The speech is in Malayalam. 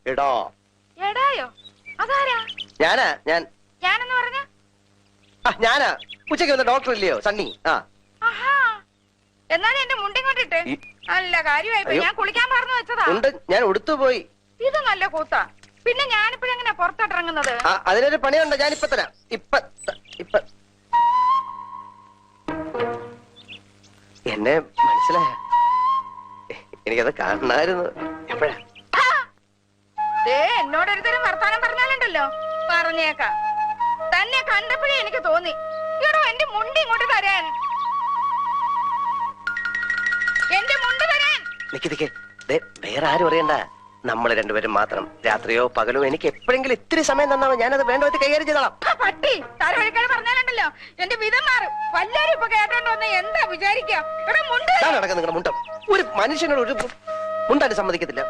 എടാ. എടായോ? അതാരാ? ഞാനെന്ന് പറഞ്ഞ ഞാനാ. ഉച്ചയ്ക്ക് വന്ന ഡോക്ടർ ഇല്ലയോ, സണ്ണി? എന്നാലും എന്റെ മുണ്ടി കൊണ്ടിട്ട് നല്ല കാര്യമായി. ഞാൻ കുളിക്കാൻ പറഞ്ഞു വെച്ചതാ. ഞാൻ ഉടുത്തുപോയി. ഇത് നല്ല കൂത്താ. പിന്നെ ഞാനിപ്പോഴെങ്ങനെ പുറത്തോട്ടിറങ്ങുന്നത്? അതിനൊരു പണിയുണ്ട്, ഞാനിപ്പ തരാം. ഇപ്പൊ എന്നെ മനസ്സിലായ? എനിക്കത് കാണണമായിരുന്നു. എപ്പോഴാ? എന്നോടൊരുത്തരും വർത്താനം പറഞ്ഞാലുണ്ടല്ലോ, പറഞ്ഞേക്കാം. തന്നെ കണ്ടപ്പോഴേ എനിക്ക് തോന്നി, എടോ എന്റെ മുണ്ടി ഇങ്ങോട്ട് തരാൻ. എന്റെ മുണ്ട് തരാൻ. വേറെ ആരും അറിയണ്ട, നമ്മള് രണ്ടുപേരും മാത്രം. രാത്രിയോ പകലോ എനിക്ക് എപ്പോഴെങ്കിലും ഇത്തിരി സമയം തന്നാ ഞാനത് വേണ്ട വിധത്തിൽ കൈകാര്യം ചെയ്തോളാം. പട്ടി തലവഴിക്കാട് പറഞ്ഞാലുണ്ടല്ലോ എന്റെ വിധം മാറും. വല്ലാരും ഇപ്പൊ കേട്ടോണ്ട് വന്ന് എന്താ വിചാരിക്കാം? നിങ്ങളുടെ മുണ്ടം ഒരു മനുഷ്യനോട് ഒരു മുണ്ടാൻ സമ്മതിക്കത്തില്ല.